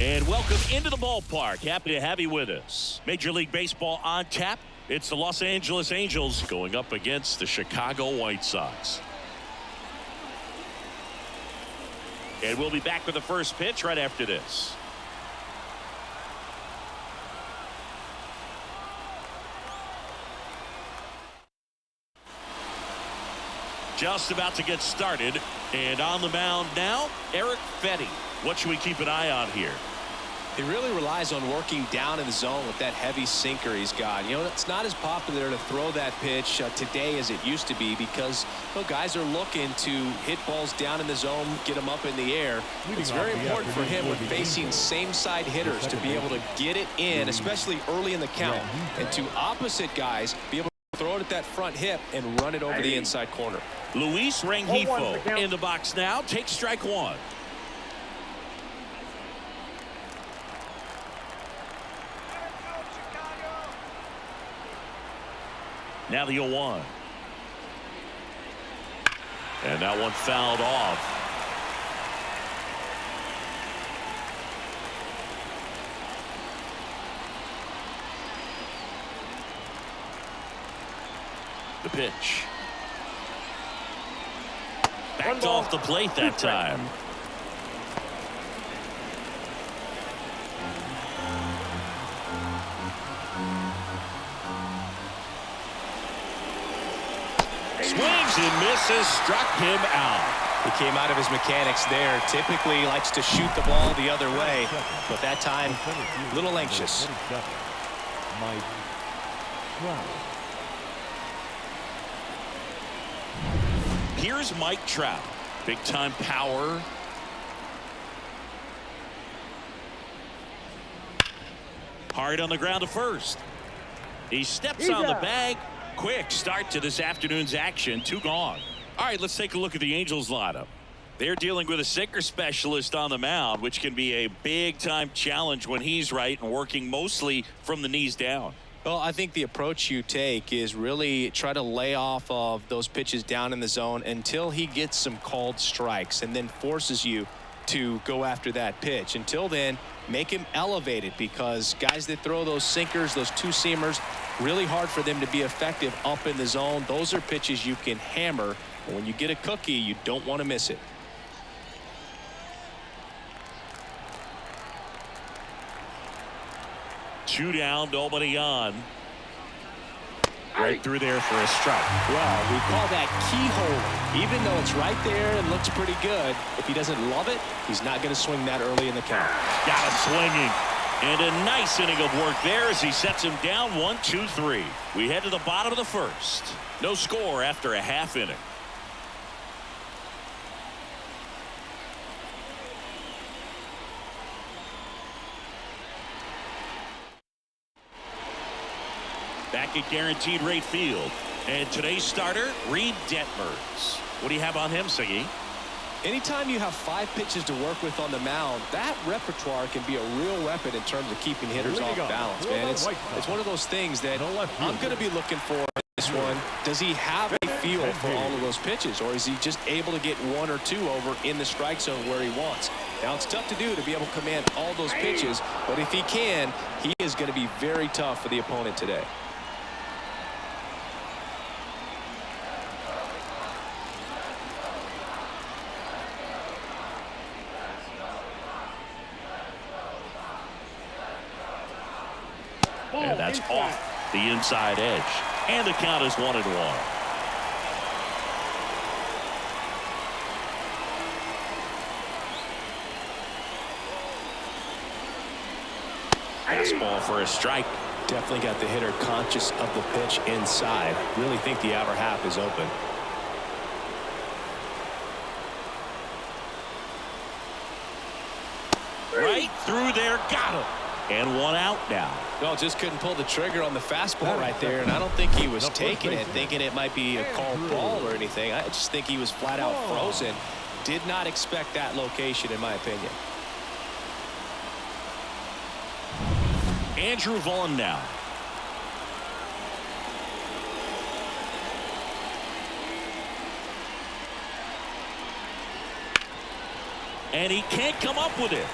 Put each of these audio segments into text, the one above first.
And welcome into the ballpark. Happy to have you with us. Major League Baseball on tap. It's the Los Angeles Angels going up against the Chicago White Sox. And we'll be back with the first pitch right after this. Just about to get started. And on the mound now, Eric Fetty. What should we keep an eye on here? He really relies on working down in the zone with that heavy sinker he's got. You know, it's not as popular to throw that pitch today as it used to be because guys are looking to hit balls down in the zone, get them up in the air. It's very important for him when facing same side hitters to be able to get it in, especially early in the count, and to opposite guys be able to throw it at that front hip and run it over the inside corner. Luis Rengifo in the box now. Takes strike one. Now the 0-1. And that one fouled off. The pitch. Backed off the plate that time. Swings and misses, struck him out. He came out of his mechanics there. Typically likes to shoot the ball the other way, but that time a little anxious. Here's Mike Trout. Big time power. Hard on the ground to first. He steps on the bag. Quick start to this afternoon's action. 2 gone. All right, let's take a look at the Angels lineup. They're dealing with a sinker specialist on the mound, which can be a big time challenge when he's right and working mostly from the knees down. Well, I think the approach you take is really try to lay off of those pitches down in the zone until he gets some called strikes and then forces you to go after that pitch. Until then, make him elevated because guys that throw those sinkers, those two-seamers, really hard for them to be effective up in the zone. Those are pitches you can hammer. And when you get a cookie, you don't want to miss it. Two down, nobody on. Right through there for a strike. Well, we call that keyhole. Even though it's right there and looks pretty good, if he doesn't love it, he's not going to swing that early in the count. Got him swinging. And a nice inning of work there as he sets him down 1-2-3. We head to the bottom of the first. No score after a half inning. Back at Guaranteed Rate Field. And today's starter, Reed Detmers. What do you have on him, Siggy? Anytime you have 5 pitches to work with on the mound, that repertoire can be a real weapon in terms of keeping hitters off balance, man. It's one of those things that I'm going to be looking for in this one. Does he have a feel for all of those pitches, or is he just able to get 1 or 2 over in the strike zone where he wants? Now, it's tough to do to be able to command all those pitches, but if he can, he is going to be very tough for the opponent today. And that's off the inside edge. And the count is 1-1. Fastball for a strike. Definitely got the hitter conscious of the pitch inside. Really think the outer half is open. Right through there. Got him. And 1 out now. No, just couldn't pull the trigger on the fastball right there, and I don't think he was taking it, thinking it might be a called ball or anything. I just think he was flat out frozen. Did not expect that location, in my opinion. Andrew Vaughn now. And he can't come up with it.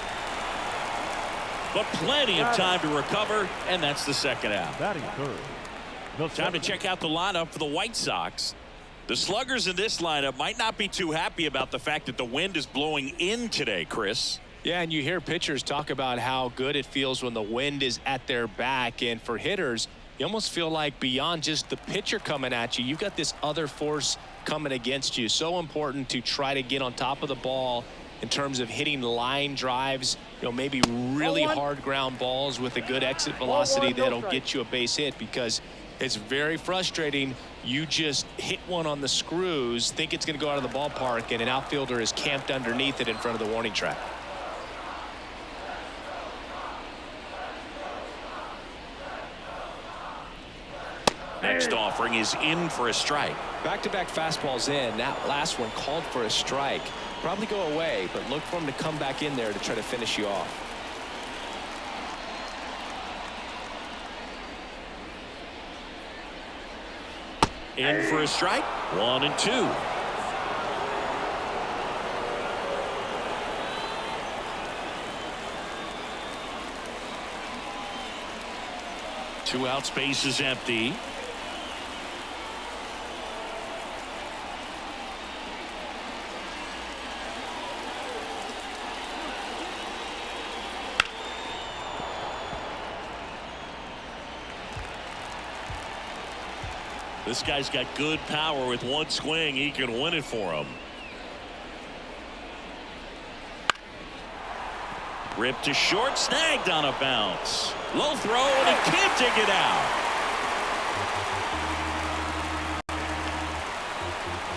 but plenty of time to recover, and that's the second out. Batting third. Time to check out the lineup for the White Sox. The sluggers in this lineup might not be too happy about the fact that the wind is blowing in today, Chris. Yeah, and you hear pitchers talk about how good it feels when the wind is at their back. And for hitters, you almost feel like beyond just the pitcher coming at you, you've got this other force coming against you. So important to try to get on top of the ball in terms of hitting line drives, maybe really hard ground balls with a good exit velocity that'll get you a base hit, because it's very frustrating. You just hit one on the screws, think it's going to go out of the ballpark, and an outfielder is camped underneath it in front of the warning track. Next offering is in for a strike. Back-to-back fastballs in. That last one called for a strike. Probably go away, but look for him to come back in there to try to finish you off. In for a strike. 1-2. Two out, space is empty. This guy's got good power. With one swing, he can win it for him. Ripped to short, snagged on a bounce. Low throw, and he can't dig it out.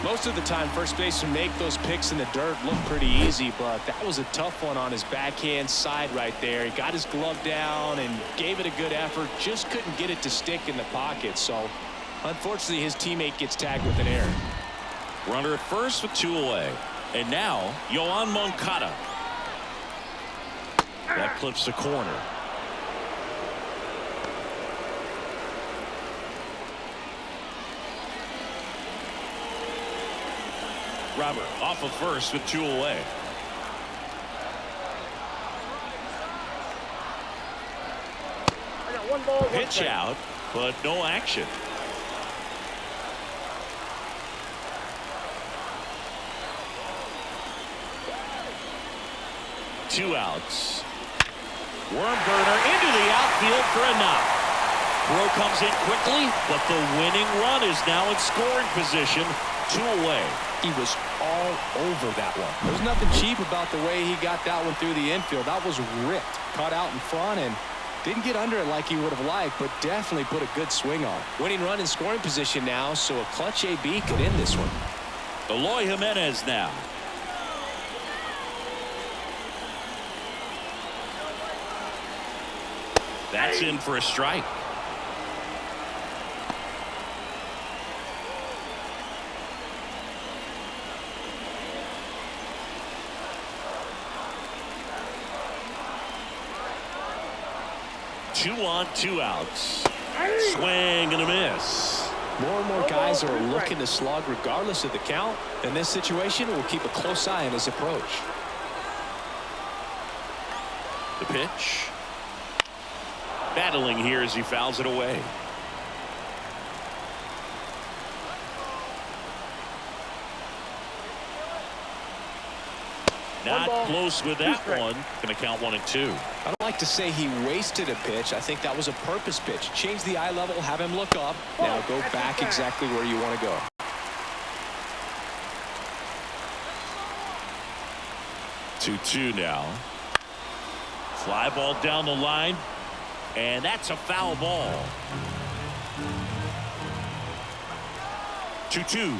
Most of the time, first basemen make those picks in the dirt look pretty easy, but that was a tough one on his backhand side right there. He got his glove down and gave it a good effort, just couldn't get it to stick in the pocket. So unfortunately, his teammate gets tagged with an error. Runner at first with 2 away. And now, Yoan Moncada. That clips the corner. Robert off of first with 2 away. I got 1 ball, 1 Pitch strike. out, but no action. Two outs. Worm burner into the outfield for a knock. Throw comes in quickly, but the winning run is now in scoring position. 2 away. He was all over that one. There's nothing cheap about the way he got that one through the infield. That was ripped, caught out in front, and didn't get under it like he would have liked, but definitely put a good swing on. Winning run in scoring position now, so a clutch AB could end this one. Eloy Jimenez now. That's in for a strike. Two on, 2 outs. Swing and a miss. More and more guys are looking to slug regardless of the count. In this situation, we'll keep a close eye on his approach. The pitch. Battling here as he fouls it away. Not close with that one. Going to count 1 and 2. I don't like to say he wasted a pitch. I think that was a purpose pitch. Change the eye level, have him look up. Now go back exactly where you want to go. Two now. Fly ball down the line. And that's a foul ball. 2-2.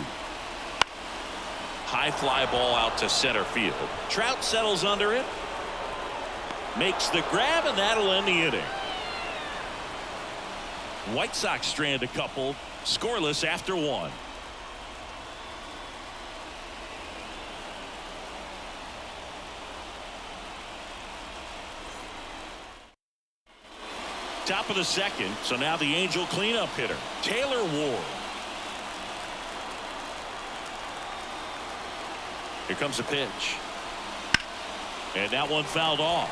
High fly ball out to center field. Trout settles under it. Makes the grab, and that'll end the inning. White Sox strand a couple. Scoreless after 1. Top of the second, so now the Angel cleanup hitter, Taylor Ward. Here comes the pitch. And that one fouled off.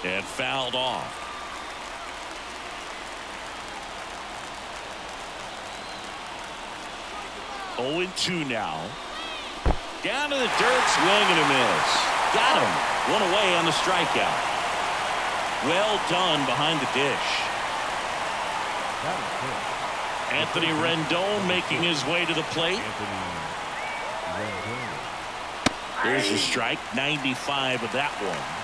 And fouled off. Oh, 0-2 now. Down to the dirt, swing and a miss. Got him. One away on the strikeout. Well done behind the dish. Anthony Rendon making his way to the plate. There's a strike, 95 of that one.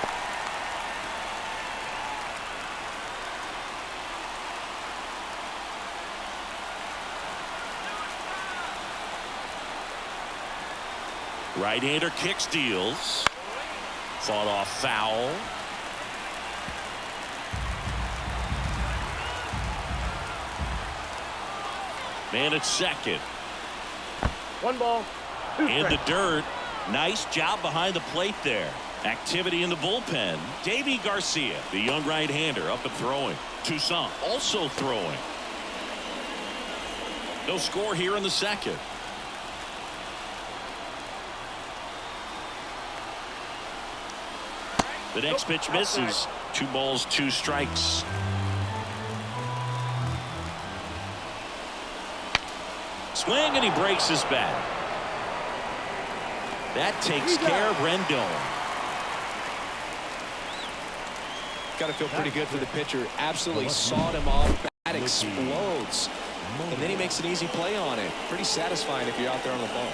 Right-hander kick steals. Fought off foul. Man at second. 1 ball, 2 In the strikes. dirt. Nice job behind the plate there. Activity in the bullpen. Davy Garcia, the young right-hander, up and throwing. Toussaint also throwing. No score here in the second. The next pitch misses. 2 balls, 2 strikes. Swing and he breaks his bat. That takes care of Rendon. Got to feel pretty good for the pitcher. Absolutely sawed him off. Bat explodes. And then he makes an easy play on it. Pretty satisfying if you're out there on the ball.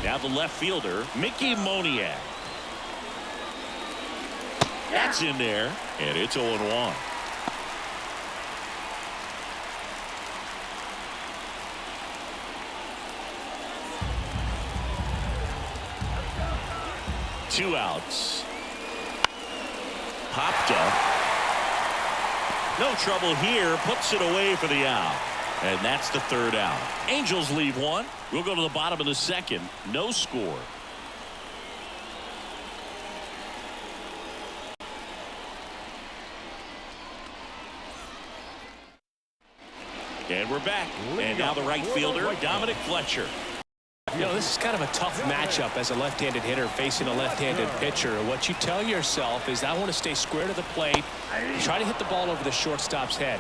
Now the left fielder, Mickey Moniak. That's in there, and it's 0-1. Two outs. Popped up. No trouble here. Puts it away for the out. And that's the 3rd out. Angels leave 1. We'll go to the bottom of the second. No score. And we're back. And now the right fielder, Dominic Fletcher. You know, this is kind of a tough matchup as a left-handed hitter facing a left-handed pitcher. What you tell yourself is, I want to stay square to the plate, try to hit the ball over the shortstop's head.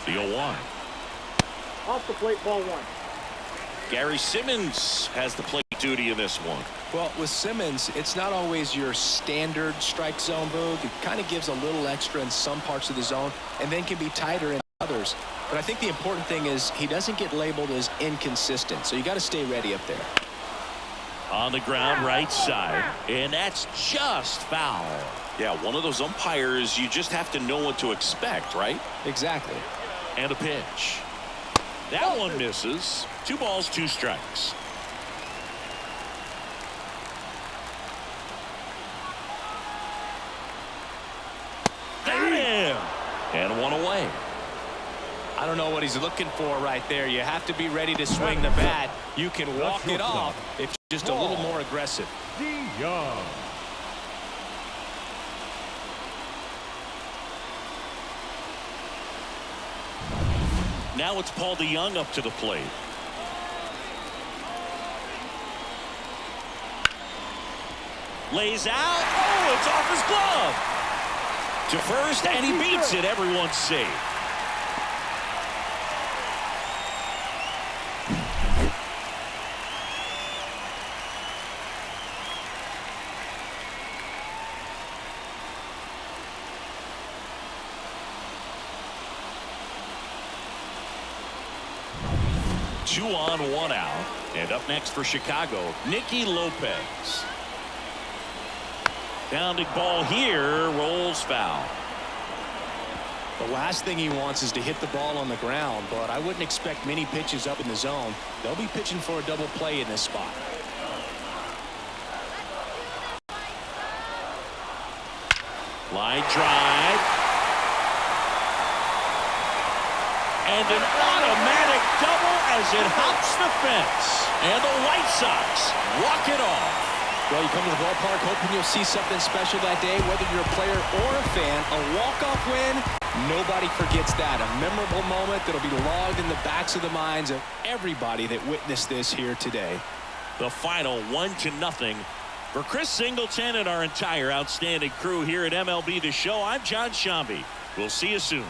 The 0-1. Off the plate, ball 1. Gary Simmons has the plate duty in this one. Well, with Simmons, it's not always your standard strike zone, Boog. It kind of gives a little extra in some parts of the zone and then can be tighter in others. But I think the important thing is he doesn't get labeled as inconsistent, so you got to stay ready up there. On the ground, right side, and that's just foul. Yeah, one of those umpires, you just have to know what to expect, right? Exactly. And a pitch. That one misses. 2 balls, 2 strikes. Got him! And 1 away. I don't know what he's looking for right there. You have to be ready to swing the bat. You can walk it off if you're just a little more aggressive. Young. Now it's Paul DeYoung up to the plate. Lays out. Oh, it's off his glove. To first, and he beats it. Everyone's safe. Two on, 1 out. And up next for Chicago, Nicky Lopez. Pounding ball here, rolls foul. The last thing he wants is to hit the ball on the ground, but I wouldn't expect many pitches up in the zone. They'll be pitching for a double play in this spot. Line drive. And an automatic double as it hops the fence. And the White Sox walk it off. Well, you come to the ballpark hoping you'll see something special that day, whether you're a player or a fan. A walk-off win, nobody forgets that. A memorable moment that'll be logged in the backs of the minds of everybody that witnessed this here today. The final 1-0 for Chris Singleton and our entire outstanding crew here at MLB The Show. I'm John Shambi. We'll see you soon.